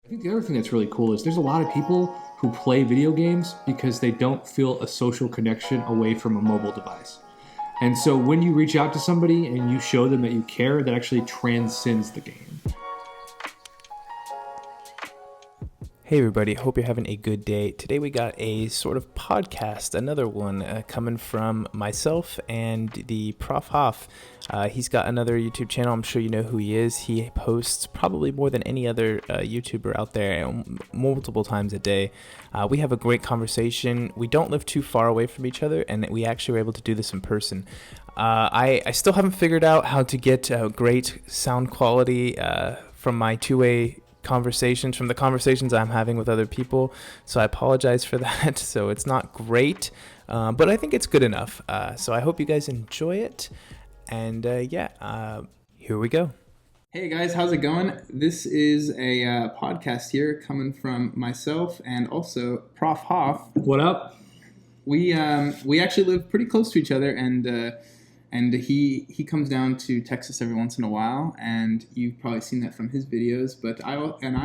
I think the other thing that's really cool is there's a lot of people who play video games because they don't feel a social connection away from a mobile device. And so when you reach out to somebody and you show them that you care, that actually transcends the game. Hey everybody, hope you're having a good day. Today we got a sort of podcast, another one coming from myself and the Prof Hoff. He's got another YouTube channel. I'm sure you know who he is. He posts probably more than any other YouTuber out there multiple times a day. We have a great conversation. We don't live too far away from each other, and we actually were able to do this in person. I still haven't figured out how to get great sound quality from my two-way conversations, from the conversations I'm having with other people, so I apologize for that. So it's not great, but I think it's good enough. So I hope you guys enjoy it, and here we go. Hey guys, how's it going? This is a podcast here coming from myself and also Prof Hoff. What up? We actually live pretty close to each other, and he comes down to Texas every once in a while, and you've probably seen that from his videos. But I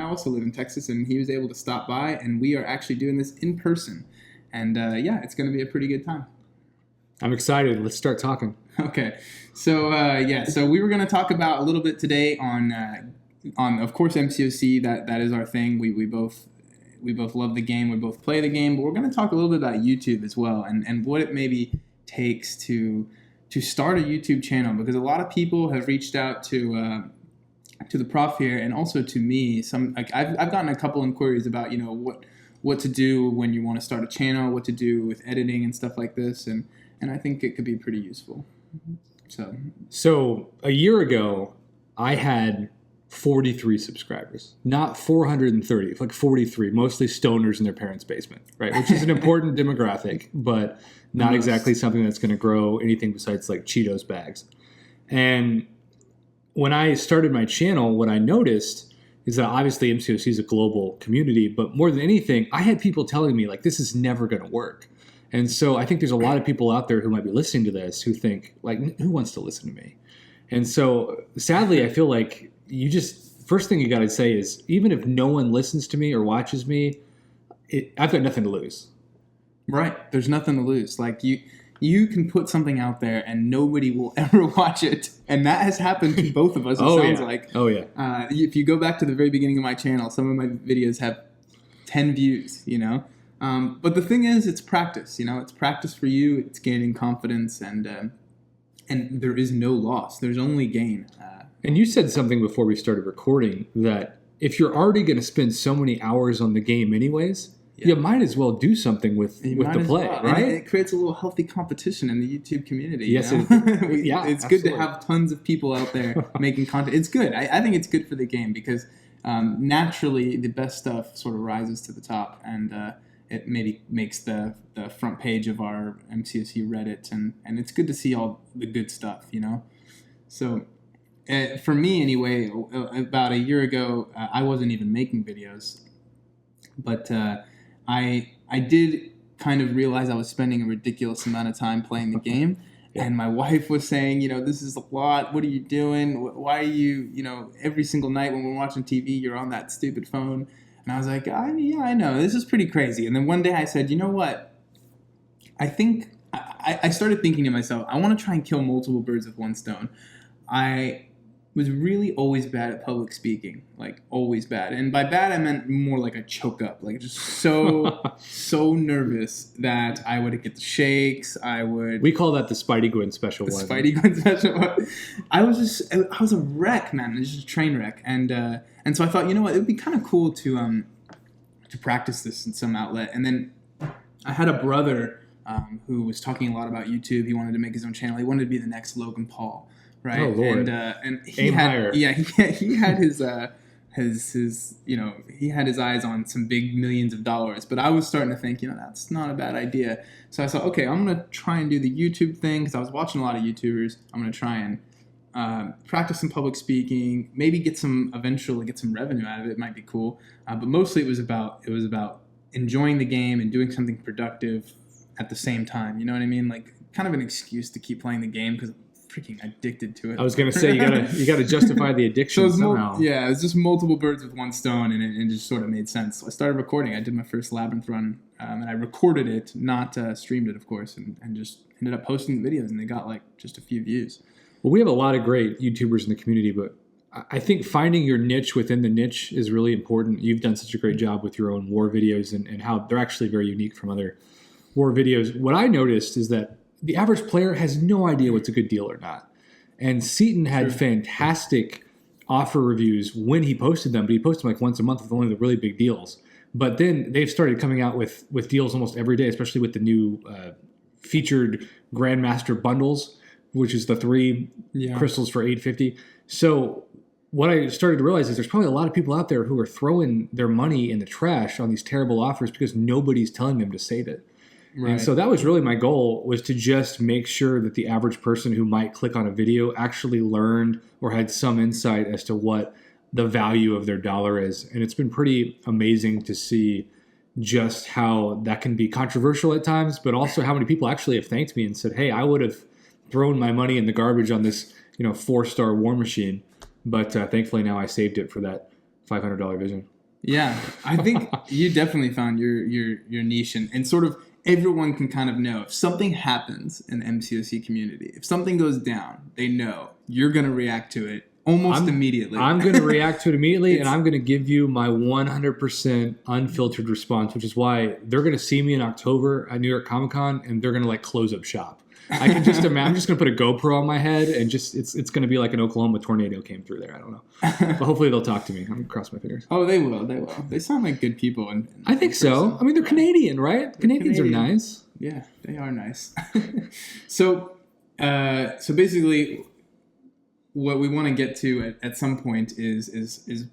also live in Texas, and he was able to stop by, and we are actually doing this in person. And it's going to be a pretty good time. I'm excited. Let's start talking. Okay, so we were going to talk about a little bit today on of course MCOC. That is our thing. We both love the game. We both play the game, but we're going to talk a little bit about YouTube as well, and what it maybe takes to start a YouTube channel, because a lot of people have reached out to the Prof here and also to me. I've gotten a couple inquiries about what to do when you want to start a channel, what to do with editing and stuff like this, and I think it could be pretty useful. So a year ago, I had 43 subscribers, not 430, like 43, mostly stoners in their parents' basement, right? Which is an important demographic, but not exactly something that's going to grow anything besides like Cheetos bags. And when I started my channel, what I noticed is that obviously MCOC is a global community, but more than anything, I had people telling me like, this is never going to work. And so I think there's a lot of people out there who might be listening to this who think like, who wants to listen to me? And so sadly, I feel like first thing you got to say is, even if no one listens to me or watches me, I've got nothing to lose. Right. There's nothing to lose. Like you can put something out there and nobody will ever watch it. And that has happened to both of us, it sounds like. Oh, yeah. If you go back to the very beginning of my channel, some of my videos have 10 views, But the thing is, it's practice, It's practice for you. It's gaining confidence, and there is no loss. There's only gain. And you said something before we started recording that if you're already going to spend so many hours on the game anyways, you might as well do something with the play, right? And it creates a little healthy competition in the YouTube community. Yes, it's absolutely. good to have tons of people out there making content. It's good. I think it's good for the game because naturally the best stuff sort of rises to the top, and it maybe makes the front page of our MCOC Reddit, and it's good to see all the good stuff, So for me anyway, about a year ago, I wasn't even making videos, but I did kind of realize I was spending a ridiculous amount of time playing the game. And my wife was saying, this is a lot. What are you doing? Why are you, every single night when we're watching TV, you're on that stupid phone. And I was like, I know. This is pretty crazy. And then one day I said, you know what? I think I started thinking to myself, I want to try and kill multiple birds with one stone. I was really always bad at public speaking, like always bad. And by bad, I meant more like a choke up, like just so nervous that I would get the shakes. We call that the Spidey Gwyn special one. Spidey Gwyn special one. I was a wreck, man. It was just a train wreck. And so I thought, it would be kind of cool to practice this in some outlet. And then I had a brother who was talking a lot about YouTube. He wanted to make his own channel. He wanted to be the next Logan Paul. Right. Oh Lord! And he Aim had higher. he had his he had his eyes on some big millions of dollars. But I was starting to think, that's not a bad idea. So I thought, okay, I'm gonna try and do the YouTube thing because I was watching a lot of YouTubers. I'm gonna try and practice some public speaking. Maybe eventually get some revenue out of it. It might be cool. But mostly it was about enjoying the game and doing something productive at the same time. You know what I mean? Like kind of an excuse to keep playing the game because freaking addicted to it. I was gonna say you gotta justify the addiction somehow. Yeah, it was just multiple birds with one stone, and it just sort of made sense. So I started recording. I did my first Labyrinth run, and I recorded it, not streamed it, of course, and just ended up posting the videos, and they got like just a few views. Well, we have a lot of great YouTubers in the community, but I think finding your niche within the niche is really important. You've done such a great job with your own war videos and how they're actually very unique from other war videos. What I noticed is that the average player has no idea what's a good deal or not. And Seaton had fantastic offer reviews when he posted them, but he posted them like once a month with only the really big deals. But then they've started coming out with deals almost every day, especially with the new featured Grandmaster bundles, which is the 3 crystals for $850. So what I started to realize is there's probably a lot of people out there who are throwing their money in the trash on these terrible offers because nobody's telling them to save it. Right. And so that was really my goal, was to just make sure that the average person who might click on a video actually learned or had some insight as to what the value of their dollar is. And it's been pretty amazing to see just how that can be controversial at times, but also how many people actually have thanked me and said, hey, I would have thrown my money in the garbage on this 4-star war machine. But thankfully now I saved it for that $500 vision. Yeah, I think you definitely found your niche, and sort of everyone can kind of know if something happens in the MCOC community, if something goes down, they know you're going to react to it almost immediately. I'm going to react to it immediately, and I'm going to give you my 100% unfiltered response, which is why they're going to see me in October at New York Comic Con, and they're going to like close up shop. I can just imagine. I'm just going to put a GoPro on my head, and just it's going to be like an Oklahoma tornado came through there. I don't know, but hopefully they'll talk to me. I'm going to cross my fingers. Oh, they will. They will. They sound like good people. And I think so. I mean, they're Canadian, right? Canadians are nice. Yeah, they are nice. So basically, what we want to get to at some point is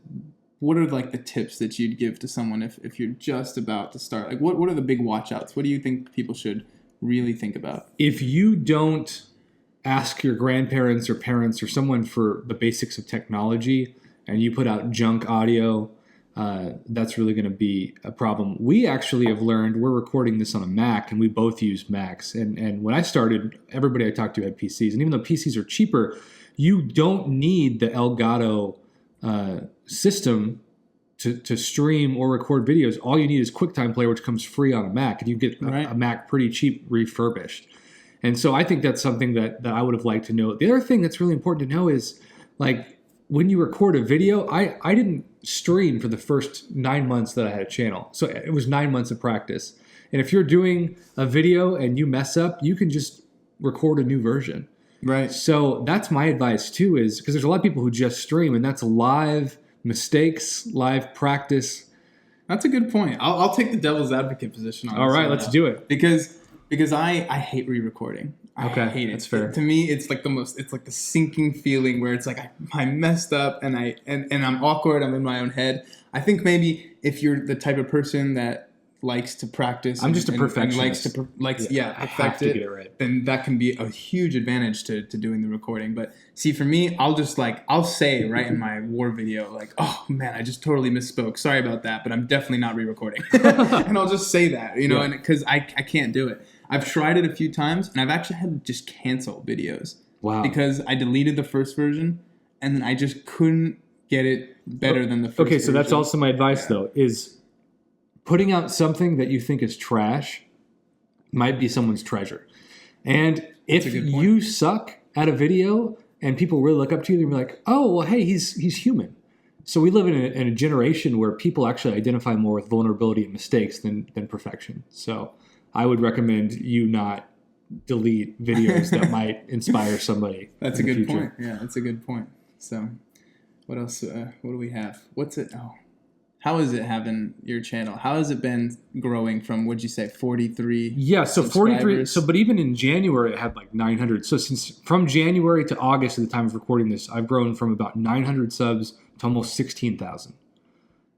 what are like the tips that you'd give to someone if you're just about to start? Like, what are the big watch outs? What do you think people should really think about? If you don't ask your grandparents or parents or someone for the basics of technology and you put out junk audio, that's really going to be a problem. We actually have learned, we're recording this on a Mac and we both use Macs. And when I started, everybody I talked to had PCs. And even though PCs are cheaper, you don't need the Elgato system to stream or record videos. All you need is QuickTime Player, which comes free on a Mac, and you get a Mac pretty cheap refurbished. And so I think that's something that I would have liked to know. The other thing that's really important to know is, like, when you record a video, I didn't stream for the first 9 months that I had a channel. So it was 9 months of practice. And if you're doing a video and you mess up, you can just record a new version. Right. So that's my advice too, is because there's a lot of people who just stream, and that's live mistakes, live practice. That's a good point. I'll take the devil's advocate position on this. All right, let's do it. Because I hate re-recording. I hate it. That's fair. To me, it's like the sinking feeling where it's like I messed up and I'm awkward. I'm in my own head. I think maybe if you're the type of person that likes to practice, I'm just a perfectionist. And likes to perfect it, get it right. Then that can be a huge advantage to doing the recording. But see, for me, I'll say right in my war video, like, oh man, I just totally misspoke. Sorry about that, but I'm definitely not re-recording. And I'll just say that, and because I can't do it. I've tried it a few times, and I've actually had to just cancel videos. Wow. Because I deleted the first version, and then I just couldn't get it better than the first version. Okay, so that's also my advice, though, is putting out something that you think is trash might be someone's treasure. And if you suck at a video and people really look up to you, they'll be like, oh, well, hey, he's human. So we live in a generation where people actually identify more with vulnerability and mistakes than perfection. So I would recommend you not delete videos that might inspire somebody. That's a good point. Yeah, that's a good point. So what else? What do we have? What's it? Oh. How is it having your channel? How has it been growing from, what'd you say, 43? Yeah, so 43. So, but even in January, it had like 900. So from January to August at the time of recording this, I've grown from about 900 subs to almost 16,000,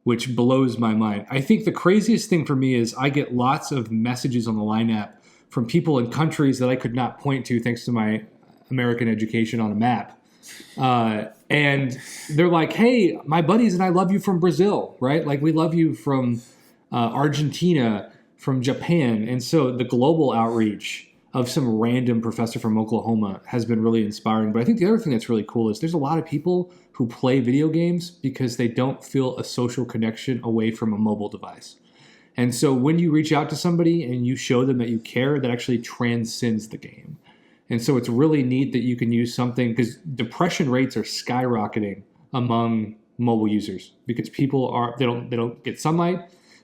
which blows my mind. I think the craziest thing for me is I get lots of messages on the Line app from people in countries that I could not point to thanks to my American education on a map. And they're like, hey, my buddies and I love you from Brazil, right? Like, we love you from Argentina, from Japan. And so the global outreach of some random professor from Oklahoma has been really inspiring. But I think the other thing that's really cool is there's a lot of people who play video games because they don't feel a social connection away from a mobile device. And so when you reach out to somebody and you show them that you care, that actually transcends the game. And so it's really neat that you can use something, because depression rates are skyrocketing among mobile users because people they don't get sunlight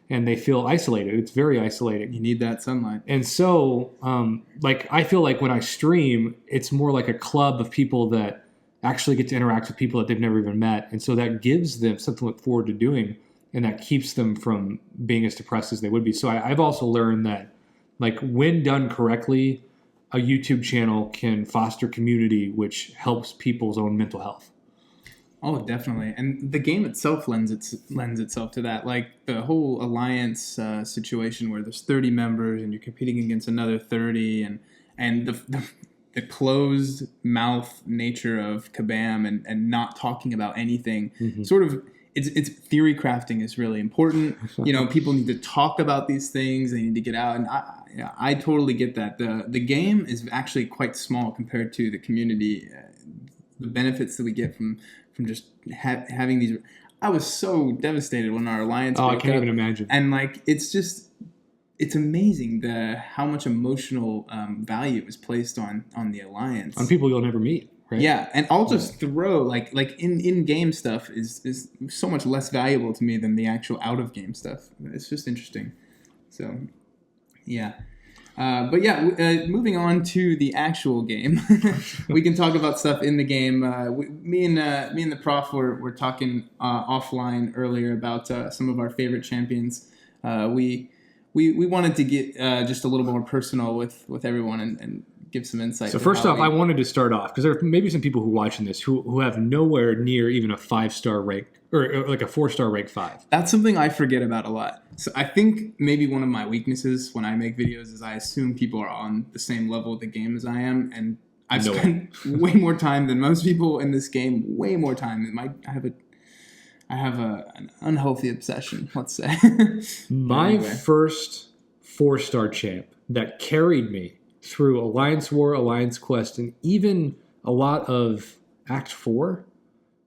and they feel isolated. It's very isolating. You need that sunlight. And so, I feel like when I stream, it's more like a club of people that actually get to interact with people that they've never even met. And so that gives them something to look forward to doing, and that keeps them from being as depressed as they would be. So I've also learned that, when done correctly, a YouTube channel can foster community, which helps people's own mental health. Oh, definitely. And the game itself lends itself to that. Like the whole alliance situation where there's 30 members and you're competing against another 30, and the closed mouth nature of Kabam and not talking about anything, sort of, it's theory crafting is really important. People need to talk about these things. They need to get out. And I totally get that. The game is actually quite small compared to the community, the benefits that we get from just having these. I was so devastated when our alliance broke I can't up. even imagine. And it's amazing how much emotional value is placed on the alliance. On people you'll never meet, right? Yeah, and I'll just throw like in-game stuff is so much less valuable to me than the actual out-of-game stuff. It's just interesting. So, yeah. Moving on to the actual game, we can talk about stuff in the game. Me and the prof were talking offline earlier about some of our favorite champions. We wanted to get just a little more personal with everyone and give some insight. So first off, I wanted to start off because there are maybe some people who watching this who have nowhere near even a 5-star rank or like a 4-star rank 5. That's something I forget about a lot. So I think maybe one of my weaknesses when I make videos is I assume people are on the same level of the game as I am, and I've spent way more time than most people in this game. Way more time. I have an unhealthy obsession, let's say. My first 4-star champ that carried me through Alliance War, Alliance Quest, and even a lot of Act 4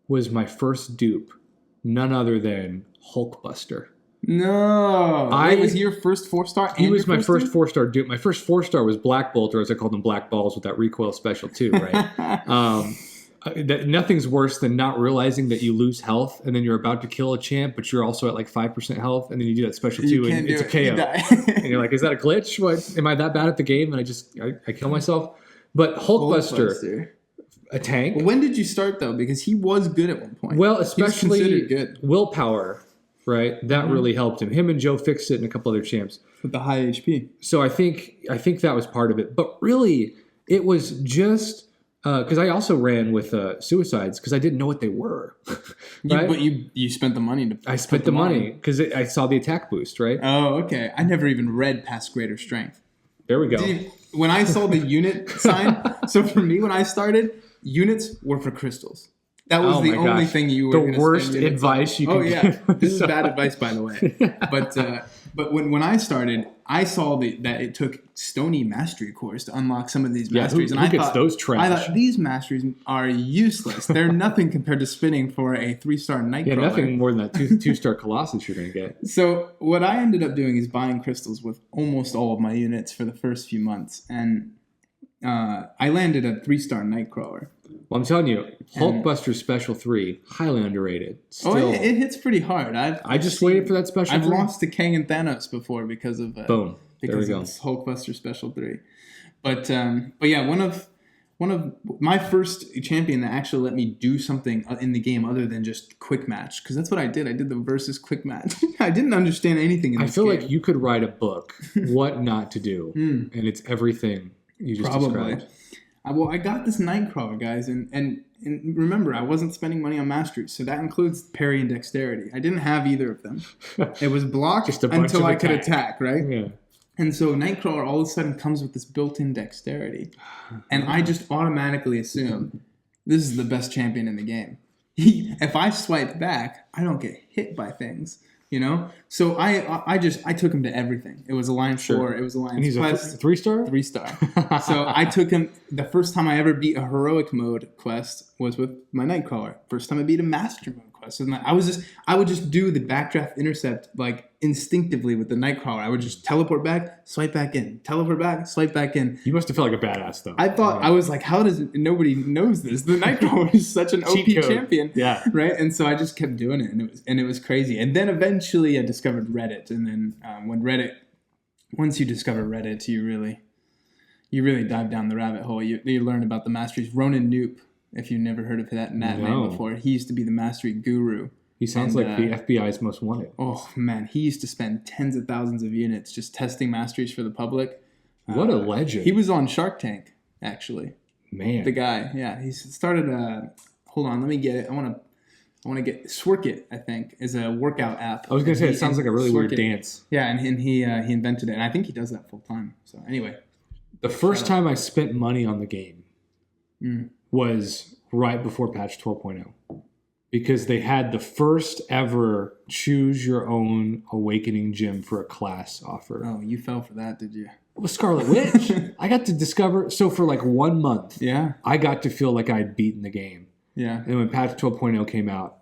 was my first dupe. None other than Hulkbuster. No. Was he your first 4-star? He was my first 4-star dupe. My first 4-star was Black Bolt, or as I called them, Black Balls with that recoil special too, right? Nothing's worse than not realizing that you lose health and then you're about to kill a champ, but you're also at like 5% health, and then you do that special too, and it's a KO. And you're like, is that a glitch? What? Am I that bad at the game? And I kill myself? But Hulkbuster. A tank. Well, when did you start though? Because he was good at one point. Well, especially he was considered good. Willpower, right? That really helped him. Him and Joe Fixit and a couple other champs with the high HP. So I think that was part of it. But really, it was just because I also ran with suicides because I didn't know what they were. Right? But you spent the money I spent the money because I saw the attack boost, right? Oh, okay. I never even read past greater strength. There we go. When I saw the unit sign, so for me when I started. Units were for crystals. That was the only thing you were going to the worst advice you could give. Oh, yeah. This is bad advice, by the way. But when I started, I saw that it took Stony Mastery Cores to unlock some of these masteries. Who gets those trash? I thought, these masteries are useless. They're nothing compared to spinning for a 3-star Nightcrawler. Yeah, nothing more than that 2-star Colossus you're going to get. So what I ended up doing is buying crystals with almost all of my units for the first few months. And I landed a 3-star Nightcrawler. Well, I'm telling you, Hulkbuster Special 3, highly underrated. Still, it hits pretty hard. I just waited for that Special 3. I've lost to Kang and Thanos before because of boom. Because of this Hulkbuster Special 3. But yeah, one of my first champion that actually let me do something in the game other than just quick match, because that's what I did. I did the versus quick match. I didn't understand anything in this game. I feel like you could write a book, What Not to Do, and it's everything you just described. I got this Nightcrawler, guys, and remember, I wasn't spending money on masteries, so that includes parry and dexterity. I didn't have either of them. It was blocked until I could attack, right? Yeah. And so Nightcrawler all of a sudden comes with this built-in dexterity, and I just automatically assume this is the best champion in the game. If I swipe back, I don't get hit by things. you know? So I took him to everything. It was Alliance 4. It was Alliance And he's Quest. a 3-star? 3-star. So I took him, the first time I ever beat a heroic mode quest was with my Nightcrawler. First time I beat a master mode quest. And I would just do the backdraft intercept like instinctively with the Nightcrawler. I would just teleport back, swipe back in, teleport back, swipe back in. You must have felt like a badass though. I thought, I was like, how does nobody knows this? The Nightcrawler is such an OP champion. Yeah. Right? And so I just kept doing it, and it was crazy. And then eventually I discovered Reddit. And then once you discover Reddit, you really dive down the rabbit hole. You learn about the masteries. Ronan Noop, if you've never heard of that name before, he used to be the mastery guru. He sounds like the FBI's most wanted. Oh, man. He used to spend tens of thousands of units just testing masteries for the public. What a legend. He was on Shark Tank, actually. Man. The guy, yeah. He started hold on, let me get it. I want to get Swerkit, I think, is a workout app. I was going to say, it sounds like a really weird dance. Yeah, and he invented it. And I think he does that full time. So anyway. The first time I spent money on the game was right before patch 12.0. Because they had the first ever choose your own awakening gem for a class offer. Oh, you fell for that, did you? It was Scarlet Witch. I got to discover, so for like 1 month, I got to feel like I'd beaten the game. Yeah. And when patch 12.0 came out,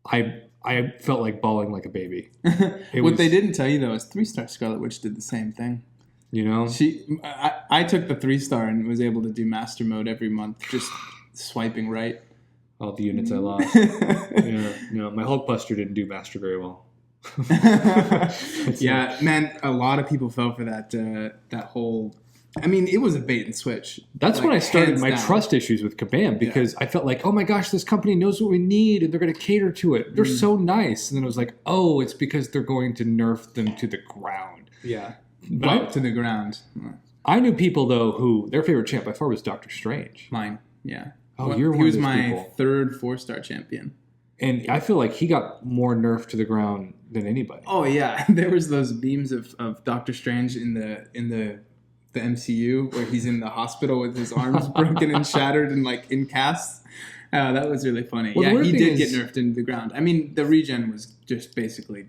I felt like bawling like a baby. What they didn't tell you though is 3-star Scarlet Witch did the same thing. You know? I took the 3-star and was able to do master mode every month, just swiping right. All the units I lost. Yeah, no, my Hulkbuster didn't do master very well. Yeah, man, a lot of people fell for that whole. I mean, it was a bait and switch. That's when I started my down. trust issues with Kabam because I felt like, oh my gosh, this company knows what we need and they're going to cater to it. They're so nice. And then it was like, oh, it's because they're going to nerf them to the ground. Yeah, But to the ground. I knew people though who their favorite champ by far was Doctor Strange. Mine, yeah. Oh, well, you're one he was of those my people. third 4-star champion. And I feel like he got more nerfed to the ground than anybody. Oh yeah, there was those beams of Doctor Strange in the MCU where he's in the hospital with his arms broken and shattered and like in casts. That was really funny. Well, yeah, he did get nerfed into the ground. I mean, the regen was just basically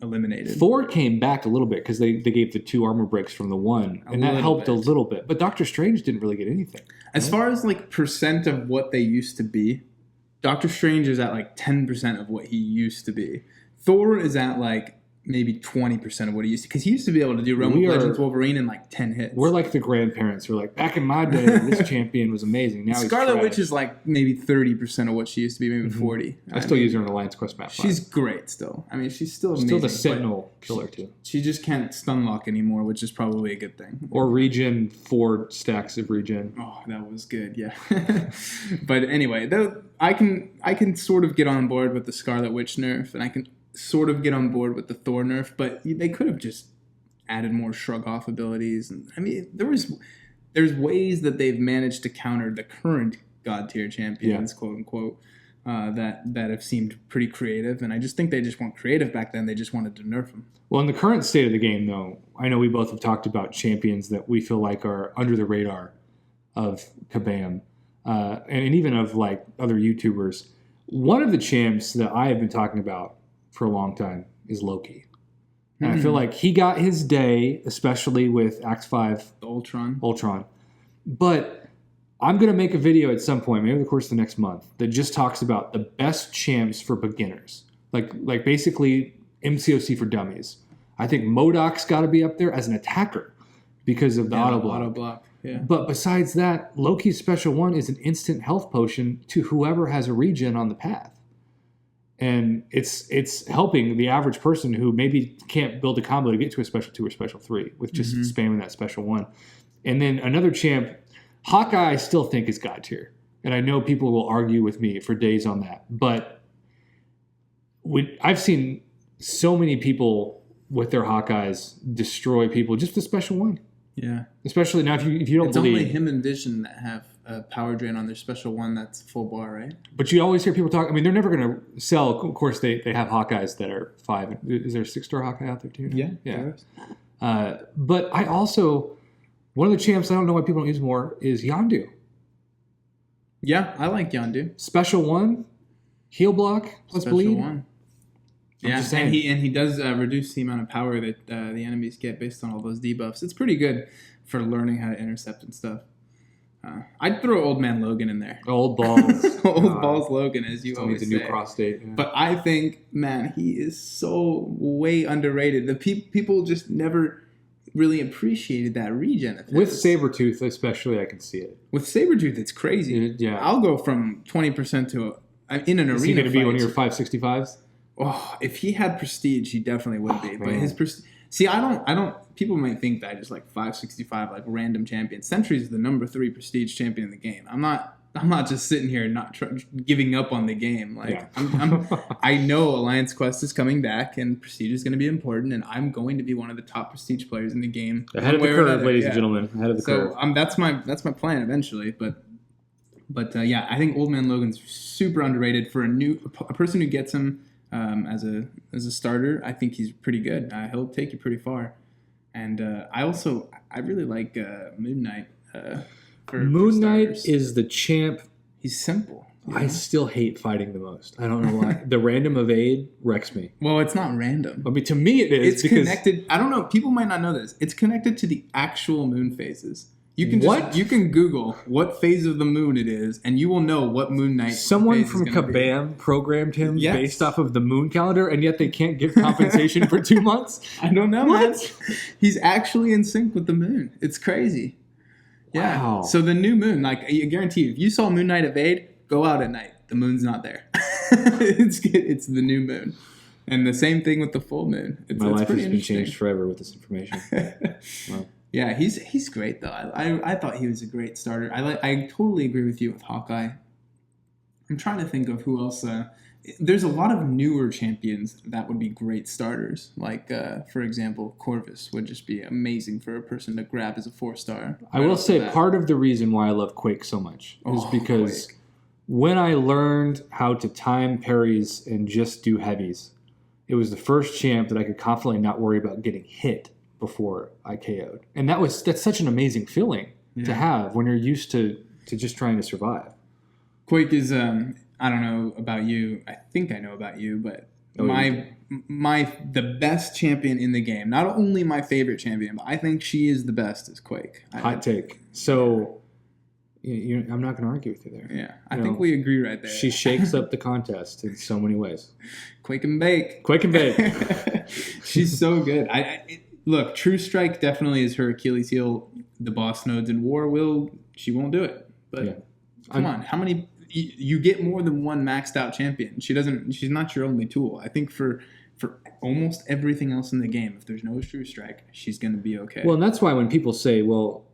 eliminated. Thor came back a little bit because they gave the 2 armor breaks from the 1, and that helped a little bit. But Doctor Strange didn't really get anything. As far as like percent of what they used to be, Doctor Strange is at like 10% of what he used to be. Thor is at like maybe 20% of what he used to, because he used to be able to do Realm of Legends Wolverine in like 10 hits. We're like the grandparents who are like, back in my day, this champion was amazing. Now Scarlet Witch is like maybe 30% of what she used to be, maybe 40. I still use her on Alliance Quest map 5. She's great still. I mean, she's still amazing. Still the Sentinel killer too. She just can't stun lock anymore, which is probably a good thing. Or regen 4 stacks of regen. Oh, that was good, yeah. But anyway, I can sort of get on board with the Scarlet Witch nerf, and I can sort of get on board with the Thor nerf, but they could have just added more shrug off abilities. And I mean, there's ways that they've managed to counter the current god tier champions, quote unquote, that have seemed pretty creative. And I just think they just weren't creative back then. They just wanted to nerf them. Well, in the current state of the game, though, I know we both have talked about champions that we feel like are under the radar of Kabam, and even of like other YouTubers. One of the champs that I have been talking about for a long time is Loki. And I feel like he got his day, especially with Act 5. The Ultron. But I'm going to make a video at some point, maybe over the course of the next month, that just talks about the best champs for beginners. Like basically MCOC for dummies. I think MODOK's got to be up there as an attacker because of the auto block. Yeah. But besides that, Loki's special 1 is an instant health potion to whoever has a regen on the path. And it's helping the average person who maybe can't build a combo to get to a special 2 or special 3 with just spamming that special 1. And then another champ, Hawkeye, I still think is god tier. And I know people will argue with me for days on that. But I've seen so many people with their Hawkeyes destroy people just with special 1. Yeah. Especially now if you don't believe. It's only him and Vision that have a power drain on their special 1 that's full bar, right? But you always hear people talk. I mean, they're never going to sell. Of course, they have Hawkeyes that are 5. Is there a 6-star Hawkeye out there too? Yeah. But I also, one of the champs I don't know why people don't use more is Yondu. Yeah, I like Yondu. Special 1, heal block plus special bleed. 1. Yeah, just saying. and he does reduce the amount of power that the enemies get based on all those debuffs. It's pretty good for learning how to intercept and stuff. I'd throw Old Man Logan in there. Old balls. Old balls Logan, as you Still always needs a say. new prostate. Yeah. But I think, man, he is so way underrated. The people just never really appreciated that regen. Of With his. Sabretooth, especially, I can see it. With Sabretooth, it's crazy. Yeah. I'll go from 20% to in an arena. Is he going to be fight. one of your 565s? Oh, if he had prestige, he definitely would be. But man. his prestige. See, I don't. People might think that I just like 565, like random champion. Sentry is the number 3 prestige champion in the game. I'm not just sitting here not giving up on the game. Like Yeah. I know Alliance Quest is coming back, and prestige is going to be important, and I'm going to be one of the top prestige players in the game. Ahead of the curve, ladies and gentlemen. Ahead of the curve. So that's my plan eventually. But yeah, I think Old Man Logan's super underrated for a person who gets him as a starter. I think he's pretty good. He'll take you pretty far. And I really like Moon Knight. Moon Knight is the champ. He's simple. I still hate fighting the most. I don't know why. The random evade wrecks me. Well, it's not random. I mean, to me it is. It's connected. I don't know. People might not know this. It's connected to the actual moon phases. You can you can Google what phase of the moon it is, and you will know what Moon Knight. Someone from Kabam programmed him based off of the moon calendar, and yet they can't give compensation for 2 months. I don't know, What? man. He's actually in sync with the moon. It's crazy. Yeah. Wow. So the new moon, like I guarantee you, if you saw Moon Knight evade, go out at night. The moon's not there. It's the new moon. And the same thing with the full moon. My life has been changed forever with this information. Wow. Yeah, he's great though. I thought he was a great starter. I totally agree with you with Hawkeye. I'm trying to think of who else. There's a lot of newer champions that would be great starters. Like for example, Corvus would just be amazing for a person to grab as a 4-star. I will say part of the reason why I love Quake so much is because Quake. When I learned how to time parries and just do heavies, it was the first champ that I could confidently not worry about getting hit before I KO'd. And that's such an amazing feeling to have when you're used to just trying to survive. Quake is I don't know about you. I think I know about you, but the best champion in the game. Not only my favorite champion, but I think she is the best is Quake. Hot take. So I'm not going to argue with you there. Yeah, I think we agree right there. She shakes up the contest in so many ways. Quake and bake. Quake and bake. She's so good. Look, True Strike definitely is her Achilles heel. The boss nodes in War she won't do it. But come on, how many? You get more than one maxed out champion. She's not your only tool. I think for almost everything else in the game, if there's no True Strike, she's going to be okay. Well, and that's why when people say, well,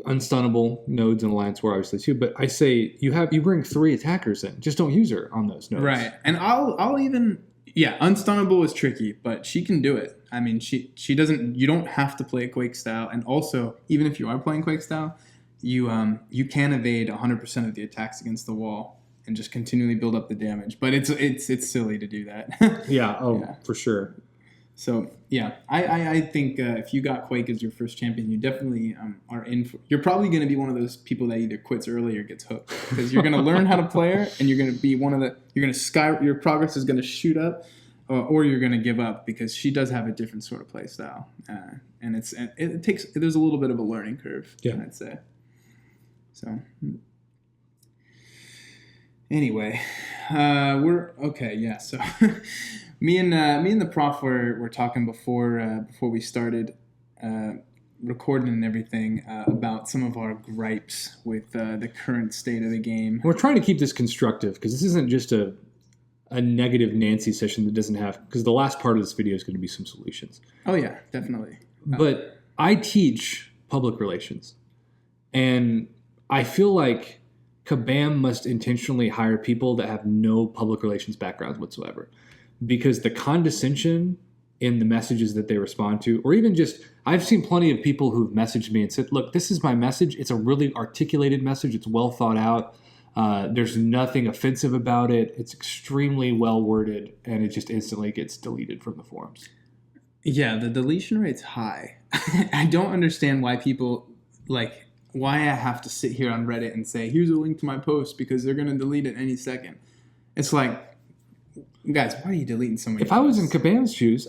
unstunnable nodes in Alliance War obviously too, but I say you bring 3 attackers in. Just don't use her on those nodes. Right. And I'll even unstunnable is tricky, but she can do it. I mean, she doesn't. You don't have to play Quake style, and also even if you are playing Quake style, you can evade 100% of the attacks against the wall and just continually build up the damage. But it's silly to do that. Yeah. For sure. So yeah, I think if you got Quake as your first champion, you definitely are in. You're probably going to be one of those people that either quits early or gets hooked because you're going to learn how to play her, and you're going to be your progress is going to shoot up, or you're going to give up because she does have a different sort of play style, and there's a little bit of a learning curve. Yeah. I'd say. So anyway, we're okay. Yeah, so. Me and the prof were talking before we started recording and everything about some of our gripes with the current state of the game. We're trying to keep this constructive because this isn't just a negative Nancy session that doesn't have, because the last part of this video is going to be some solutions. Oh yeah, definitely. But I teach public relations, and I feel like Kabam must intentionally hire people that have no public relations backgrounds whatsoever. Because the condescension in the messages that they respond to, or even just, I've seen plenty of people who've messaged me and said, look, this is my message. It's a really articulated message. It's well thought out. There's nothing offensive about it. It's extremely well worded, and it just instantly gets deleted from the forums. Yeah, the deletion rate's high. I don't understand why people, why I have to sit here on Reddit and say, here's a link to my post because they're going to delete it any second. It's like, Guys, why are you deleting so many If I was in posts? Kabam's shoes,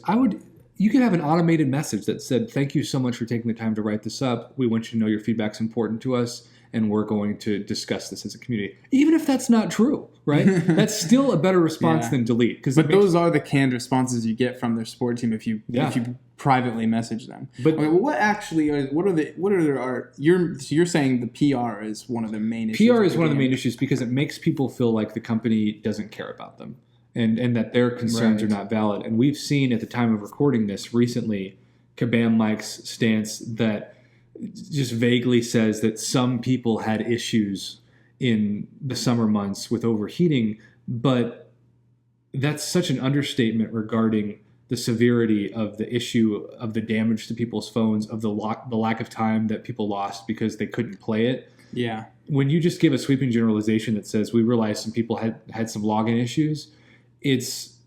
you could have an automated message that said, "Thank you so much for taking the time to write this up. We want you to know your feedback's important to us, and we're going to discuss this as a community." Even if that's not true, right? That's still a better response Yeah. than delete. But those are the canned responses you get from their support team if you privately message them. But okay, well, you're saying the PR is one of the main issues. PR is one of the main issues because it makes people feel like the company doesn't care about them and that their concerns are not valid. And we've seen at the time of recording this recently, Kabam Mike's stance that just vaguely says that some people had issues in the summer months with overheating, but that's such an understatement regarding the severity of the issue of the damage to people's phones, of the lack of time that people lost because they couldn't play it. Yeah. When you just give a sweeping generalization that says we realized some people had some login issues, it's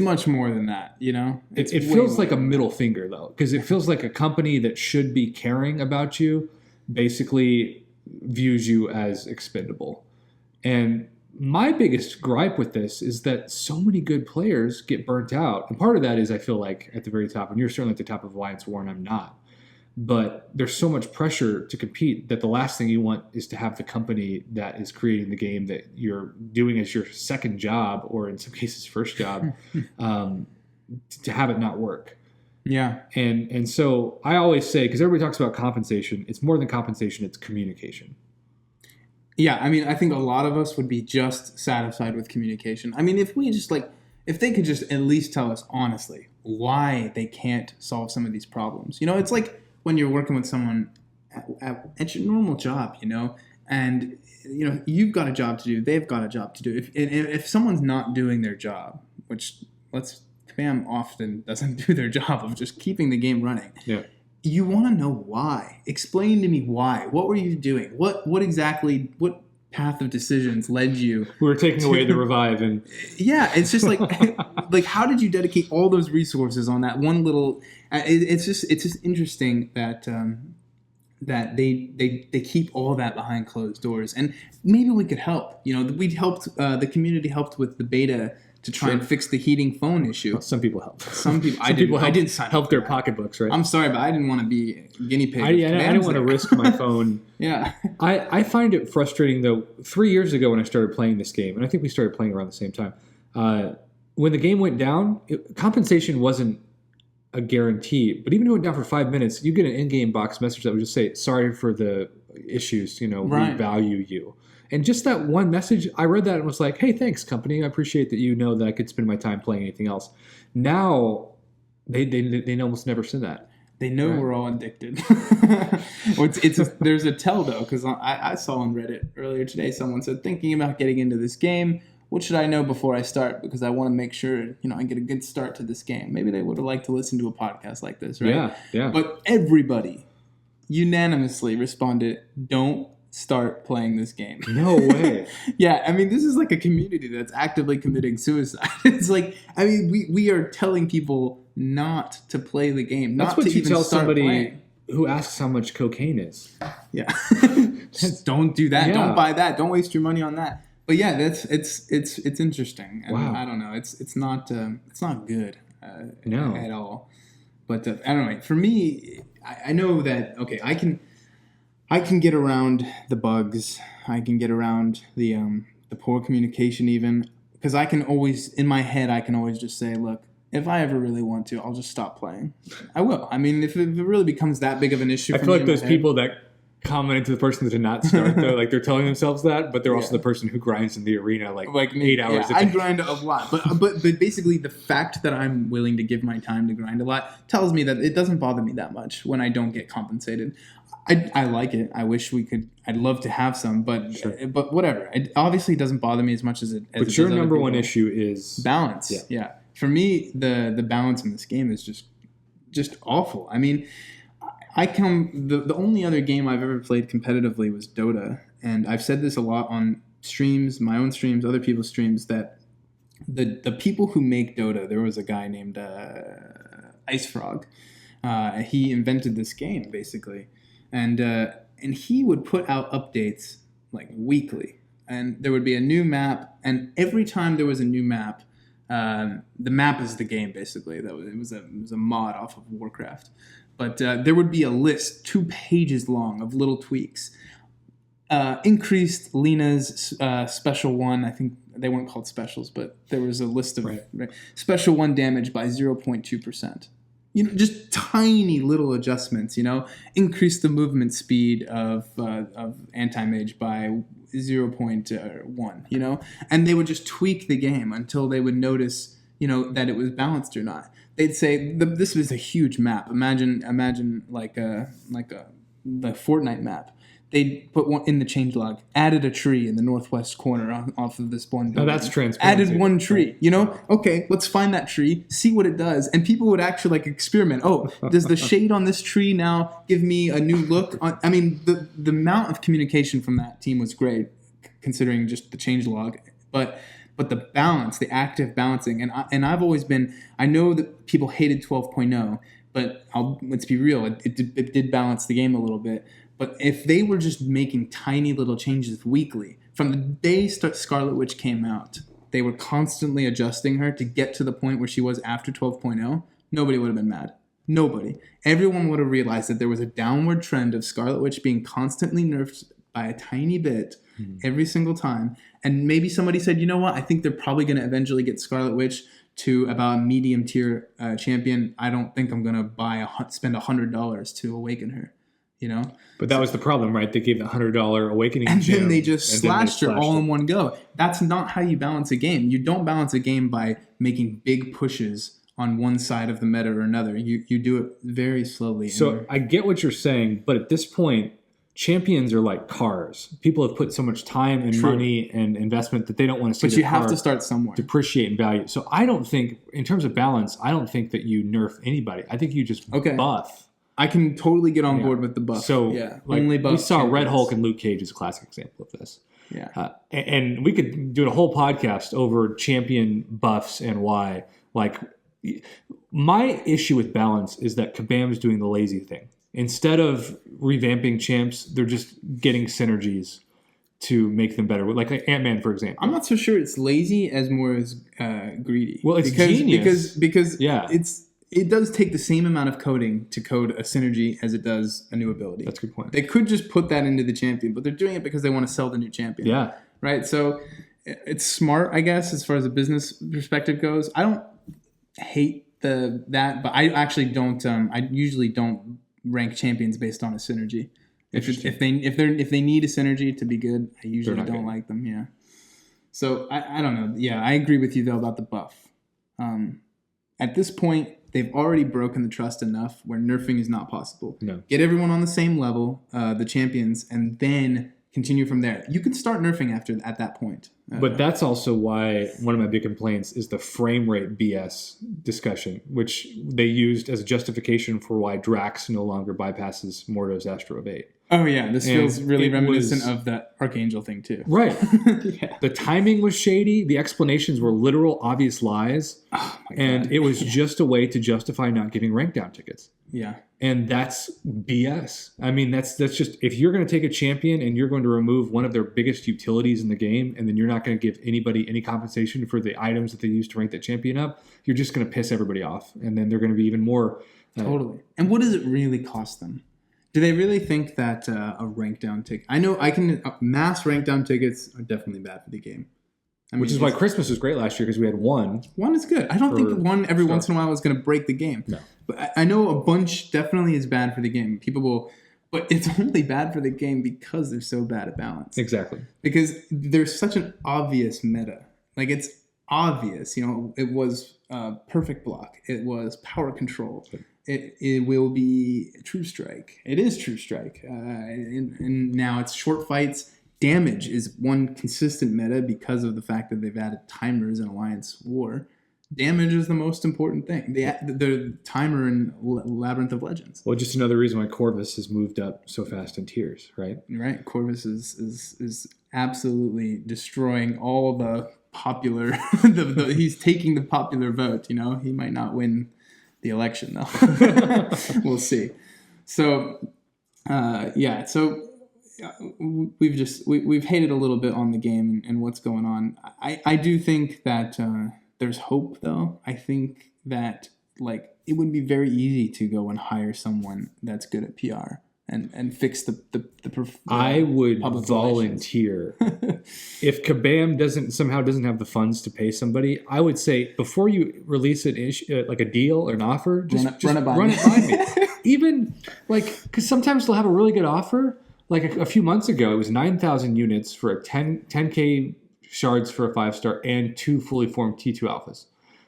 much more than that, you know? It feels like a middle finger, though, because it feels like a company that should be caring about you basically views you as expendable. And my biggest gripe with this is that so many good players get burnt out. And part of that is I feel like at the very top, and you're certainly at the top of Alliance War, and I'm not. But there's so much pressure to compete that the last thing you want is to have the company that is creating the game that you're doing as your second job, or in some cases first job, to have it not work. Yeah. And so I always say, because everybody talks about compensation, it's more than compensation, it's communication. Yeah, I mean, I think a lot of us would be just satisfied with communication. I mean, if they could just at least tell us honestly why they can't solve some of these problems. You know, it's like when you're working with someone at your normal job, you know, and, you know, you've got a job to do, they've got a job to do. If someone's not doing their job, which Kabam often doesn't do their job of just keeping the game running. Yeah. You want to know why. Explain to me why. What were you doing? What path of decisions led you? We were taking away the revive, and yeah, it's just like like how did you dedicate all those resources on that one little? It's just interesting that that they keep all that behind closed doors, and maybe we could help. You know, the community helped with the beta to try and fix the heating phone issue. Well, some people helped. Some people I didn't sign help up their for that. pocketbooks, right? I'm sorry, but I didn't want to be guinea pig. I didn't want to risk my phone. Yeah. I find it frustrating, though. 3 years ago when I started playing this game, and I think we started playing around the same time, when the game went down, compensation wasn't a guarantee. But even if it went down for 5 minutes, you get an in-game box message that would just say, "Sorry for the issues, you know, we value you." And just that one message, I read that and was like, "Hey, thanks, company. I appreciate that you know that I could spend my time playing anything else." Now, they almost never send that. They know we're all addicted. There's a tell, though, because I saw on Reddit earlier today, someone said, thinking about getting into this game, what should I know before I start? Because I want to make sure, you know, I get a good start to this game. Maybe they would have liked to listen to a podcast like this, right? Yeah. But everybody unanimously responded, don't start playing this game. No way. Yeah, I mean, this is like a community that's actively committing suicide. It's like, I mean, we are telling people not to play the game. That's not what to you even tell start somebody playing. who asks how much cocaine is. Yeah. Just don't do that. Yeah. Don't buy that. Don't waste your money on that. But yeah, it's interesting. And wow. I don't know. It's not good No. at all. But I don't know. For me, I know that I can get around the bugs. I can get around the poor communication even, because I can always, in my head, I can always just say, look, if I ever really want to, I'll just stop playing. I will. I mean, if it really becomes that big of an issue I for feel me like in my those head- people that commented to the person that did not start, though, like they're telling themselves that, but they're also the person who grinds in the arena like me, 8 hours a I day. grind a lot, but basically the fact that I'm willing to give my time to grind a lot tells me that it doesn't bother me that much when I don't get compensated. I like it. I wish we could. I'd love to have some, but whatever. It obviously doesn't bother me as much as it. But your number one issue is balance. Yeah. For me, the balance in this game is just awful. I mean, the only other game I've ever played competitively was Dota, and I've said this a lot on streams, my own streams, other people's streams, that the people who make Dota, there was a guy named Ice Frog. He invented this game basically, and he would put out updates like weekly, and there would be a new map, and every time there was a new map, The map is the game, basically. It was a mod off of Warcraft. But there would be a list 2 pages long of little tweaks. Increased Lena's special 1. I think they weren't called specials, but there was a list of special 1 damage by 0.2%. Just tiny little adjustments. Increase the movement speed of anti-mage by 0.1. And they would just tweak the game until they would notice that it was balanced or not. They'd say this was a huge map. Imagine like the Fortnite map. They put one in the changelog, added a tree in the northwest corner off of this one building. Oh, that's transparency. Added one tree, Okay, let's find that tree, see what it does. And people would actually experiment. Oh, does the shade on this tree now give me a new look? The amount of communication from that team was great, considering just the changelog. But the balance, the active balancing, and I've always been, I know that people hated 12.0, but let's be real, it did balance the game a little bit. But if they were just making tiny little changes weekly, from the day Scarlet Witch came out, they were constantly adjusting her to get to the point where she was after 12.0, nobody would have been mad. Nobody. Everyone would have realized that there was a downward trend of Scarlet Witch being constantly nerfed by a tiny bit every single time. And maybe somebody said, you know what, I think they're probably going to eventually get Scarlet Witch to about a medium tier champion. I don't think I'm going to spend $100 to awaken her. But that was the problem, right? They gave the $100 awakening and gem, then they just slashed her all in one go. That's not how you balance a game. You don't balance a game by making big pushes on one side of the meta or another. You do it very slowly. So I get what you're saying, but at this point, champions are like cars. People have put so much time and money and investment that they don't want to see But you have to start somewhere. Depreciate in value. So I don't think, in terms of balance, I don't think that you nerf anybody. I think you just buff. I can totally get on board with the buff. So only buff. We saw Red Hulk and Luke Cage as a classic example of this. Yeah. And we could do a whole podcast over champion buffs and why. My issue with balance is that Kabam's doing the lazy thing. Instead of revamping champs, they're just getting synergies to make them better. Like Ant-Man, for example. I'm not so sure it's lazy as more as greedy. Well, it's genius. Because it does take the same amount of coding to code a synergy as it does a new ability. That's a good point. They could just put that into the champion, but they're doing it because they want to sell the new champion. Yeah. Right? So it's smart, I guess, as far as a business perspective goes. I don't hate that, but I actually don't. I usually don't rank champions based on a synergy. If they need a synergy to be good, I usually don't like them. Yeah. So I don't know. Yeah, I agree with you though about the buff. At this point, they've already broken the trust enough where nerfing is not possible. No. Get everyone on the same level, the champions, and then continue from there. You can start nerfing at that point. But that's also why one of my big complaints is the frame rate BS discussion, which they used as a justification for why Drax no longer bypasses Mordo's Astro of 8. Oh, yeah. This feels really reminiscent of that Archangel thing, too. Right. Yeah. The timing was shady. The explanations were literal, obvious lies. Oh, my and God. it was just a way to justify not giving rank down tickets. Yeah. And that's BS. I mean, that's just, if you're going to take a champion and you're going to remove one of their biggest utilities in the game, and then you're not going to give anybody any compensation for the items that they use to rank that champion up, you're just going to piss everybody off. And then they're going to be even more. Totally. And what does it really cost them? Do they really think that a rank down ticket? I know mass rank down tickets are definitely bad for the game. Which is why Christmas was great last year, because we had one. One is good. I don't think one every once in a while is going to break the game. No. But I know a bunch definitely is bad for the game. But it's only bad for the game because they're so bad at balance. Exactly. Because there's such an obvious meta. It's obvious. It was perfect block. It was power control. It will be True Strike. It is True Strike. And now it's short fights. Damage is one consistent meta because of the fact that they've added timers in Alliance War. Damage is the most important thing. The timer in Labyrinth of Legends. Well, just another reason why Corvus has moved up so fast in tiers, right? Right. Corvus is absolutely destroying all the popular. He's taking the popular vote. He might not win the election though. We'll see. So, yeah. So. We've hated a little bit on the game and what's going on. I do think that there's hope, though. I think that like it would be very easy to go and hire someone that's good at PR and fix the I would public volunteer. If Kabam doesn't have the funds to pay somebody, I would say before you release like a deal or an offer, just run it by me. Even like, because sometimes they'll have a really good offer. Like a few months ago, it was 9,000 units for a 10K shards for a 5-star and 2 fully formed T2 alphas.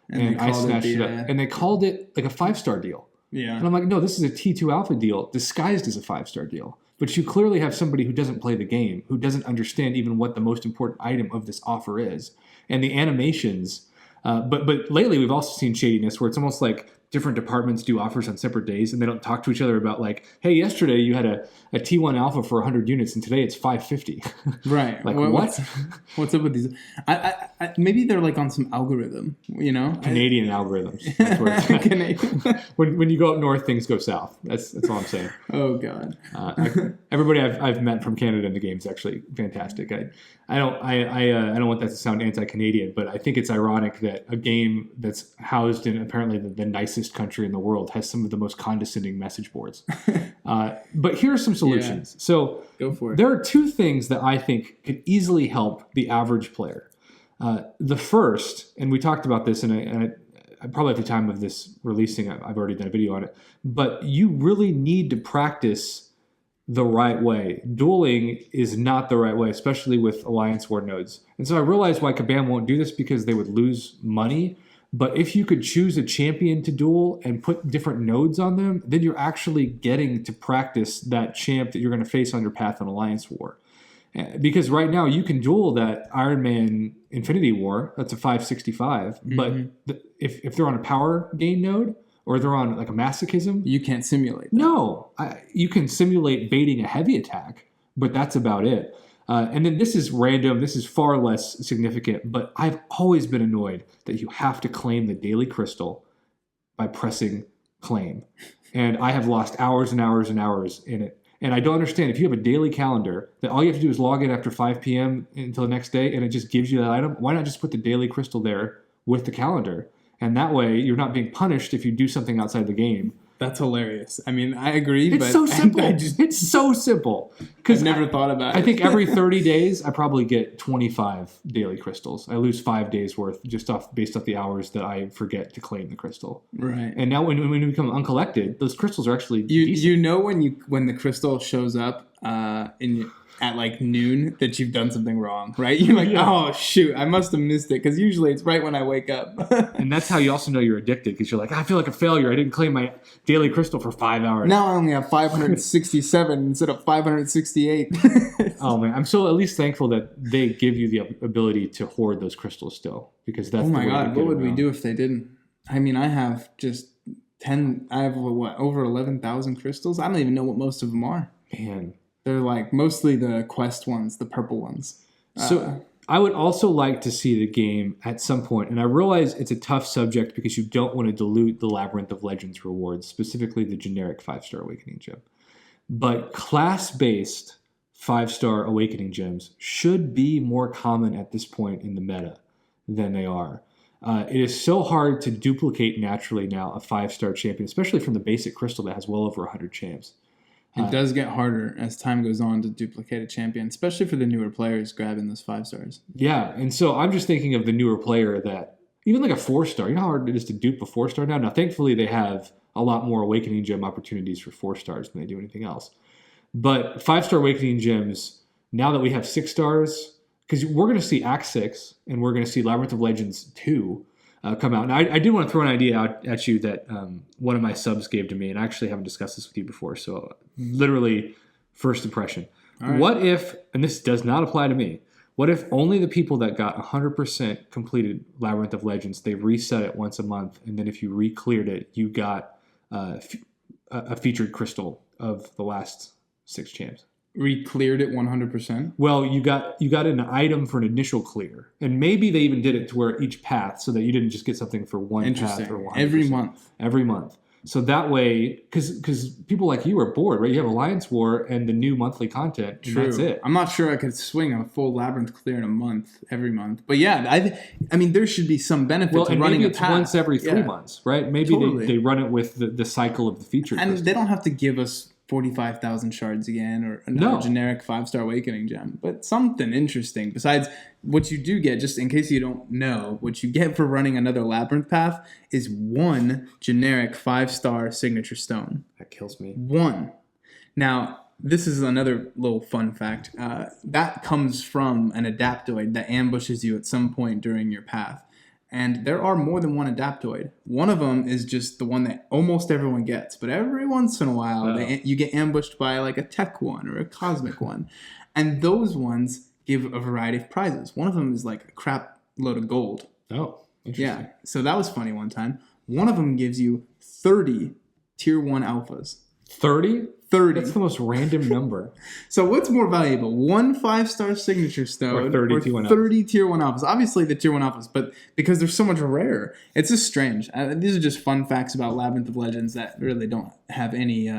And I snatched it up. And they called it like a 5-star deal. Yeah. And I'm like, no, this is a T2 alpha deal disguised as a 5-star deal. But you clearly have somebody who doesn't play the game, who doesn't understand even what the most important item of this offer is. And the animations, but lately we've also seen shadiness where it's almost like different departments do offers on separate days and they don't talk to each other about like, hey, yesterday you had a T1 alpha for 100 units and today it's 550. Right. Like what's up with these? I maybe they're like on some algorithm, you know? Canadian algorithms. That's where it's Canadian. when you go up north, things go south. That's all I'm saying. Oh God. Everybody I've met from Canada in the game is actually fantastic. I don't want that to sound anti-Canadian, but I think it's ironic that a game that's housed in apparently the nicest country in the world has some of the most condescending message boards. But here are some solutions. Yeah. So go for it. There are 2 things that I think could easily help the average player. The first, and we talked about this, and I probably at the time of this releasing, I've already done a video on it, but you really need to practice the right way. Dueling is not the right way, especially with Alliance War nodes. And so I realized why Kabam won't do this, because they would lose money. But if you could choose a champion to duel and put different nodes on them, then you're actually getting to practice that champ that you're going to face on your path in Alliance War. Because right now you can duel that Iron Man Infinity War, that's a 565, but if they're on a power gain node, or they're on like a masochism, you can't simulate that. No, you can simulate baiting a heavy attack, but that's about it. And then this is random. This is far less significant, but I've always been annoyed that you have to claim the daily crystal by pressing claim. And I have lost hours and hours and hours in it. And I don't understand, if you have a daily calendar that all you have to do is log in after 5 p.m. until the next day and it just gives you that item, why not just put the daily crystal there with the calendar? And that way you're not being punished if you do something outside the game. That's hilarious. I mean, I agree, but it's so simple. It's so simple. I've never thought about it. I think every 30 days, I probably get 25 daily crystals. I lose 5 days worth just based off the hours that I forget to claim the crystal. Right. And now when we become uncollected, those crystals are actually decent. You know when the crystal shows up at like noon that you've done something wrong, right? You're like, oh shoot, I must have missed it, because usually it's right when I wake up. And that's how you also know you're addicted, because you're like, I feel like a failure. I didn't claim my daily crystal for 5 hours. Now I only have 567 instead of 568. Oh man, I'm so at least thankful that they give you the ability to hoard those crystals still, because that's. Oh my God, what would we do if they didn't? I mean, I have just 10. I have over 11,000 crystals. I don't even know what most of them are. Man. They're like mostly the quest ones, the purple ones. So I would also like to see the game at some point, and I realize it's a tough subject because you don't want to dilute the Labyrinth of Legends rewards, specifically the generic 5-star Awakening Gem. But class-based 5-star Awakening Gems should be more common at this point in the meta than they are. It is so hard to duplicate naturally now a 5-star champion, especially from the basic crystal that has well over 100 champs. It does get harder as time goes on to duplicate a champion, especially for the newer players grabbing those 5 stars. Yeah, and so I'm just thinking of the newer player that, even like a 4-star, you know how hard it is to dupe a 4-star now? Now, thankfully, they have a lot more Awakening Gem opportunities for 4 stars than they do anything else. But 5-star Awakening Gems, now that we have 6 stars, because we're going to see Act 6, and we're going to see Labyrinth of Legends 2, come out. Now, I did want to throw an idea out at you that one of my subs gave to me, and I actually haven't discussed this with you before, so literally first impression. Right. What if, and this does not apply to me, what if only the people that got 100% completed Labyrinth of Legends, they reset it once a month, and then if you re-cleared it, you got a featured crystal of the last 6 champs? Re-cleared it 100%? Well, you got an item for an initial clear. And maybe they even did it to where each path, so that you didn't just get something for one path or 100%. Every month. Every month. So that way, because people like you are bored, right? You have Alliance War and the new monthly content, and that's it. I'm not sure I could swing a full Labyrinth clear in a month, every month. But yeah, I mean, there should be some benefit to and running maybe a it's path. once every 3 months, right? Maybe Totally. they run it with the cycle of the featured And crystals. they don't have to give us 45,000 shards again or another No. generic 5-star awakening gem, but something interesting besides what you do get, just in case you don't know, what you get for running another Labyrinth path is 1 generic 5-star signature stone. That kills me. 1. Now, this is another little fun fact. That comes from an adaptoid that ambushes you at some point during your path. And there are more than one adaptoid. One of them is just the one that almost everyone gets. But every once in a while, you get ambushed by like a tech one or a cosmic one. And those ones give a variety of prizes. One of them is like a crap load of gold. Oh, interesting. Yeah. So that was funny one time. One of them gives you 30 tier 1 alphas. 30? 30. That's the most random number. So what's more valuable, 1 5-star signature stone Or 30 tier 1 30 tier 1 alphas? Obviously the tier 1 alphas, but because they're so much rarer. It's just strange. These are just fun facts about Labyrinth of Legends that really don't have any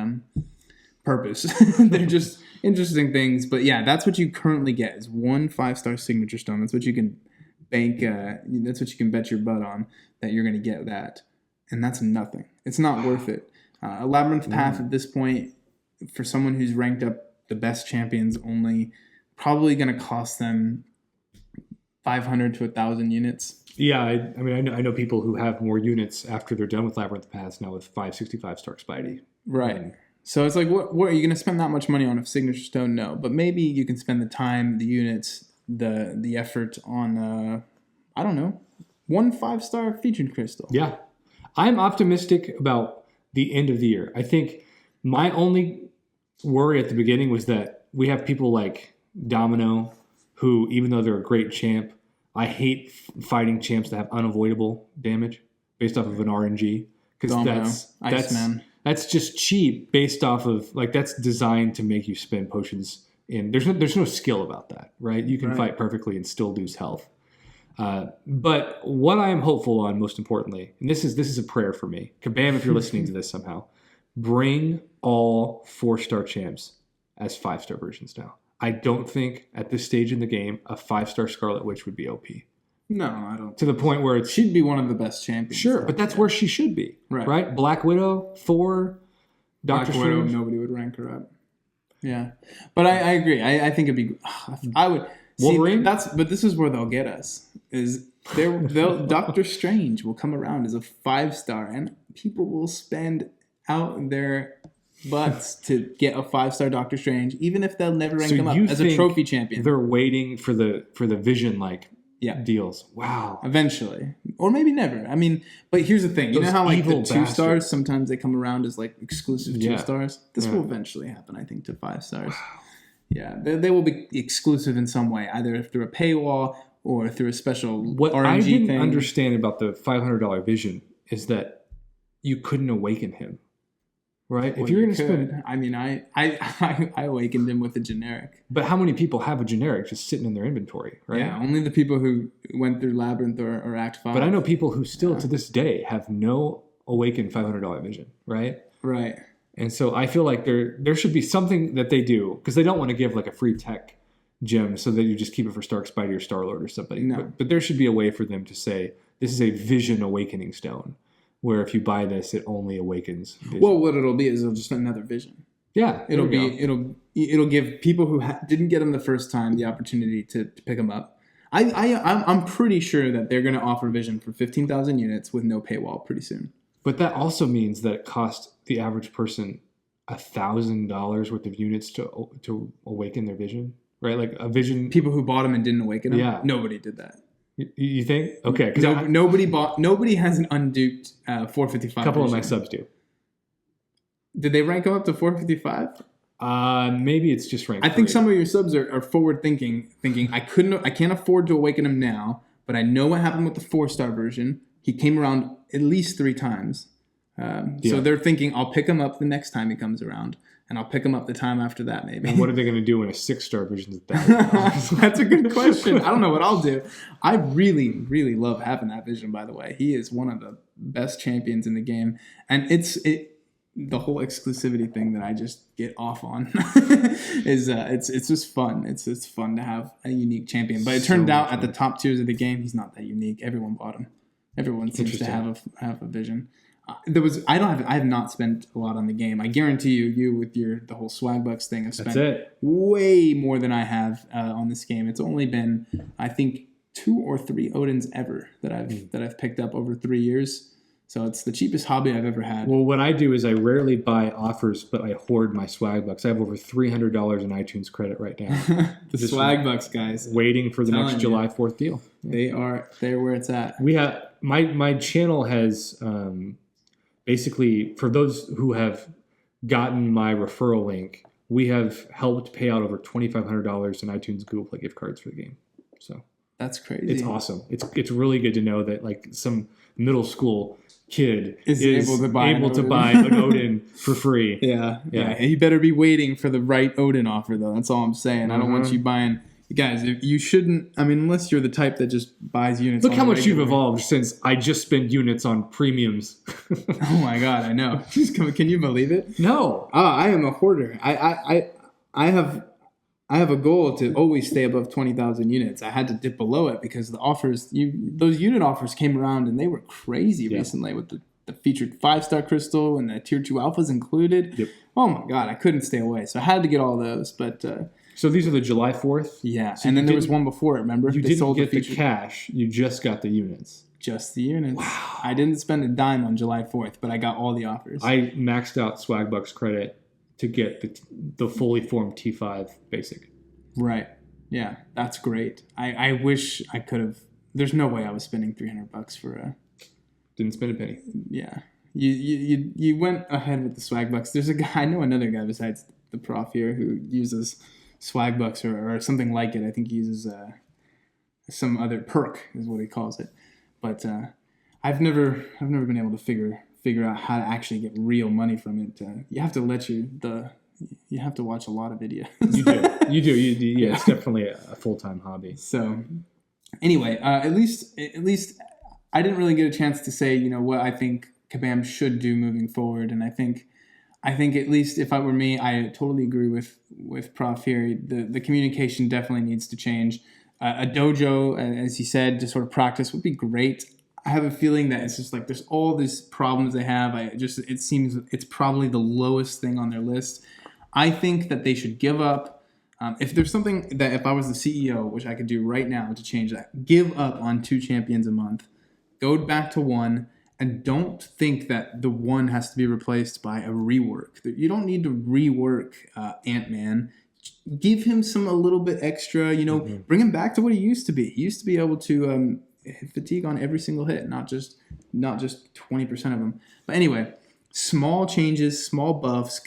purpose. They're just interesting things. But yeah, that's what you currently get is 1 5-star signature stone. That's what you can bank. That's what you can bet your butt on that you're going to get that. And that's nothing. It's not worth it. A Labyrinth path at this point, for someone who's ranked up the best champions only, probably going to cost them 500 to 1,000 units. Yeah, I mean, I know people who have more units after they're done with Labyrinth Paths now with 565 Stark Spidey. Right. So it's like, what are you going to spend that much money on a signature stone? No. But maybe you can spend the time, the units, the effort on, I don't know, 1 5-star featured crystal. Yeah. I'm optimistic about the end of the year. I think my only worry at the beginning was that we have people like Domino who, even though they're a great champ, I hate fighting champs that have unavoidable damage based off of an RNG. Because that's just cheap based off of, like, that's designed to make you spend potions in. There's no skill about that, right? You can fight perfectly and still lose health. But what I am hopeful on, most importantly, and this is a prayer for me, Kabam, if you're listening to this somehow, bring all 4-star champs as 5-star versions now. I don't think at this stage in the game a 5-star Scarlet Witch would be OP. No, I don't. To the point where it's... She'd be one of the best champions. Sure, but that's where she should be. Right? Black Widow, Thor, Doctor Strange. Widow, nobody would rank her up. Yeah. But I agree. I think it'd be... I would... Wolverine? But this is where they'll get us. Is they'll Doctor Strange will come around as a 5-star, and people will spend out their butts to get a 5-star Doctor Strange, even if they'll never rank him up as a trophy champion. They're waiting for the Vision deals. Wow. Eventually, or maybe never. I mean, but here's the thing. You know how like the 2 stars sometimes they come around as like exclusive 2 stars. This will eventually happen, I think, to 5 stars. Wow. Yeah, they will be exclusive in some way, either through a paywall or through a special what RNG I didn't thing. understand about the $500 Vision is that you couldn't awaken him, right? Well, if you're going to spend, I mean, I awakened him with a generic. But how many people have a generic just sitting in their inventory, right? Yeah, only the people who went through Labyrinth or Act 5. But I know people who still to this day have no awakened $500 Vision, right? Right. And so I feel like there should be something that they do, because they don't want to give like a free tech gem so that you just keep it for Stark Spidey or Star-Lord or somebody. No. But there should be a way for them to say, this is a Vision awakening stone, where if you buy this, it only awakens Vision. Well, what it'll be is it'll just another Vision. Yeah. It'll give people who didn't get them the first time the opportunity to pick them up. I'm pretty sure that they're going to offer Vision for 15,000 units with no paywall pretty soon. But that also means that it costs the average person $1,000 worth of units to awaken their Vision, right? Like a Vision. People who bought them and didn't awaken them. Yeah. Nobody did that. You think? Okay. Because nobody has an unduked 455. A couple Vision. of my subs do. Did they rank them up to 455? Maybe it's just ranked. I think some of your subs are forward thinking I can't afford to awaken him now, but I know what happened with the 4-star version. He came around at least 3 times. So they're thinking, I'll pick him up the next time he comes around, and I'll pick him up the time after that, maybe. And what are they going to do when a 6-star vision's $1,000? That's a good question. I don't know what I'll do. I really, really love having that vision, by the way. He is one of the best champions in the game. And the whole exclusivity thing that I just get off on is it's just fun. It's fun to have a unique champion. But it turned out at the top tiers of the game, he's not that unique. Everyone bought him. Everyone seems to have a vision. I have not spent a lot on the game. I guarantee you with the whole Swagbucks thing, have spent way more than I have on this game. It's only been, I think, 2 or 3 Odins ever that I've picked up over 3 years. So it's the cheapest hobby I've ever had. Well, what I do is I rarely buy offers, but I hoard my Swagbucks. I have over $300 in iTunes credit right now. The Swagbucks guys, waiting for the next July 4th deal. They're where it's at. We have my channel has basically, for those who have gotten my referral link, we have helped pay out over $2,500 in iTunes Google Play gift cards for the game. So that's crazy. It's awesome. It's really good to know that like some middle school kid is able to buy an Odin for free. Yeah. You better be waiting for the right Odin offer, though. That's all I'm saying. I don't want you buying. Guys, you shouldn't. I mean, unless you're the type that just buys units. Look how much you've evolved since I just spend units on premiums. Oh my God, I know. Can you believe it? No. I am a hoarder. I have a goal to always stay above 20,000 units. I had to dip below it because the offers, those unit offers came around and they were crazy recently with the featured 5-star crystal and the tier 2 alphas included. Yep. Oh my God, I couldn't stay away. So I had to get all those. But so these are the July 4th? Yeah. So and then there was one before it, remember? You didn't get the cash. You just got the units. Just the units. Wow. I didn't spend a dime on July 4th, but I got all the offers. I maxed out Swagbucks credit to get the fully formed T5 basic. Right. Yeah, that's great. I wish I could have. There's no way I was spending $300 for a. Didn't spend a penny. Yeah, you went ahead with the Swagbucks. There's a guy, I know another guy besides the prof here who uses Swagbucks or something like it. I think he uses some other perk is what he calls it. But I've never been able to figure out how to actually get real money from it. You have to you have to watch a lot of videos. You do. Yeah, it's definitely a full-time hobby. So anyway, at least I didn't really get a chance to say, what I think Kabam should do moving forward. And I think at least if I were me, I totally agree with Prof here. The communication definitely needs to change. A dojo, as he said, to sort of practice would be great. I have a feeling that it's just like there's all these problems they have. It seems it's probably the lowest thing on their list. I think that they should give up. If there's something that if I was the CEO, which I could do right now to change that, give up on 2 champions a month, go back to 1, and don't think that the 1 has to be replaced by a rework. You don't need to rework Ant-Man. Give him a little bit extra, bring him back to what he used to be. He used to be able to fatigue on every single hit, not just 20% of them. But anyway, small changes, small buffs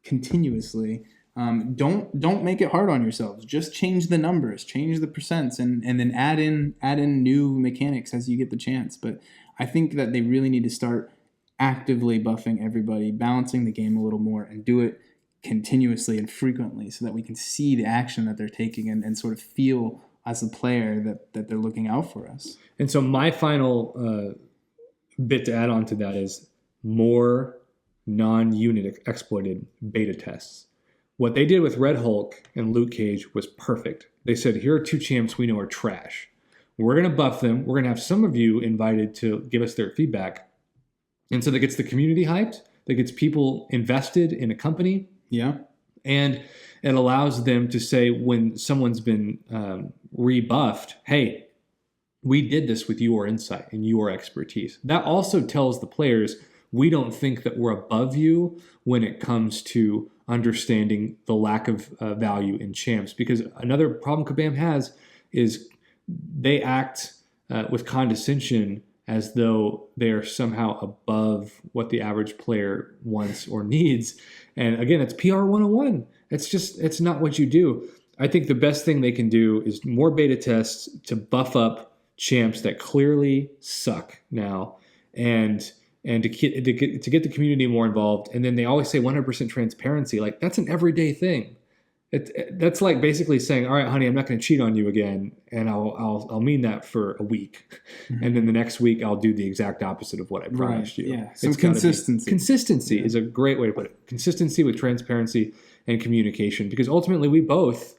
continuously. Don't make it hard on yourselves. Just change the numbers, change the percents, and then add in new mechanics as you get the chance. But I think that they really need to start actively buffing everybody, balancing the game a little more, and do it continuously and frequently so that we can see the action that they're taking and sort of feel as a player that they're looking out for us. And so my final bit to add on to that is more non-unit exploited beta tests. What they did with Red Hulk and Luke Cage was perfect. They said, here are 2 champs we know are trash. We're going to buff them. We're going to have some of you invited to give us their feedback. And so that gets the community hyped. That gets people invested in a company. Yeah. And it allows them to say when someone's been rebuffed, hey, we did this with your insight and your expertise. That also tells the players, we don't think that we're above you when it comes to understanding the lack of value in champs. Because another problem Kabam has is they act with condescension as though they are somehow above what the average player wants or needs. And again, it's PR 101. It's not what you do. I think the best thing they can do is more beta tests to buff up champs that clearly suck now and and to get the community more involved. And then they always say 100% transparency. Like, that's an everyday thing. That's like basically saying, all right, honey, I'm not going to cheat on you again. And I'll mean that for a week. Mm-hmm. And then the next week I'll do the exact opposite of what I promised you. Yeah. Some consistency. Consistency is a great way to put it. Consistency with transparency and communication, because ultimately we both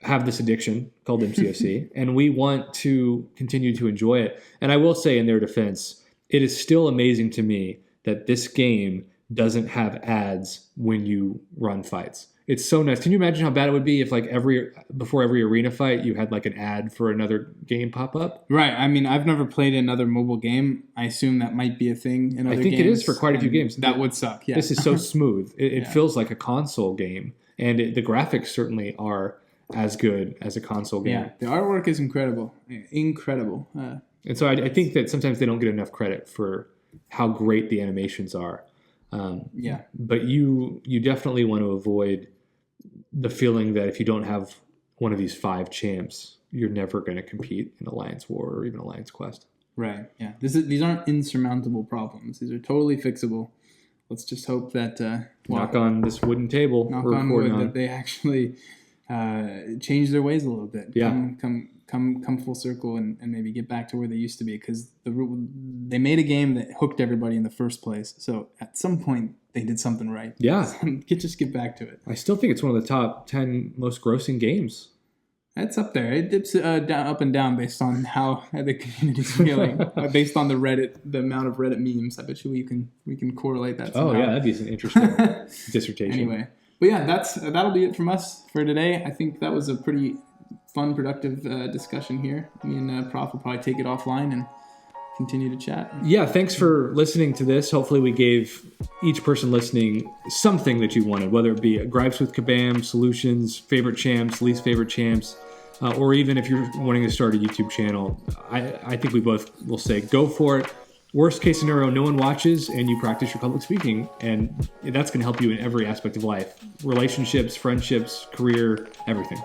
have this addiction called MCOC and we want to continue to enjoy it. And I will say, in their defense, it is still amazing to me that this game doesn't have ads when you run fights. It's so nice. Can you imagine how bad it would be if, like, before every arena fight, you had like an ad for another game pop up? Right. I mean, I've never played another mobile game. I assume that might be a thing in other games. I think it is for quite a few games. That would suck. Yeah. This is so smooth. It feels like a console game, and the graphics certainly are as good as a console game. Yeah, the artwork is incredible. Incredible. And so I think that sometimes they don't get enough credit for how great the animations are. But you definitely want to avoid the feeling that if you don't have one of these 5 champs, you're never going to compete in Alliance War or even Alliance Quest. Right. Yeah. These aren't insurmountable problems. These are totally fixable. Let's just hope that knock on this wooden table. Knock on wood that they actually change their ways a little bit. Yeah. Come full circle and maybe get back to where they used to be, because they made a game that hooked everybody in the first place. So at some point they did something right. Yeah. Just get back to it. I still think it's one of the top 10 most grossing games. That's up there. It dips up and down based on how the community's feeling, based on the amount of Reddit memes. I bet you we can correlate that somehow. Oh yeah, that'd be an interesting dissertation. Anyway, but yeah, that'll be it from us for today. I think that was a pretty fun, productive discussion here. Me and Prof will probably take it offline and continue to chat. Yeah, thanks for listening to this. Hopefully we gave each person listening something that you wanted, whether it be gripes with Kabam, solutions, favorite champs, least favorite champs, or even if you're wanting to start a YouTube channel. I think we both will say go for it. Worst case scenario, no one watches and you practice your public speaking, and that's going to help you in every aspect of life. Relationships, friendships, career, everything.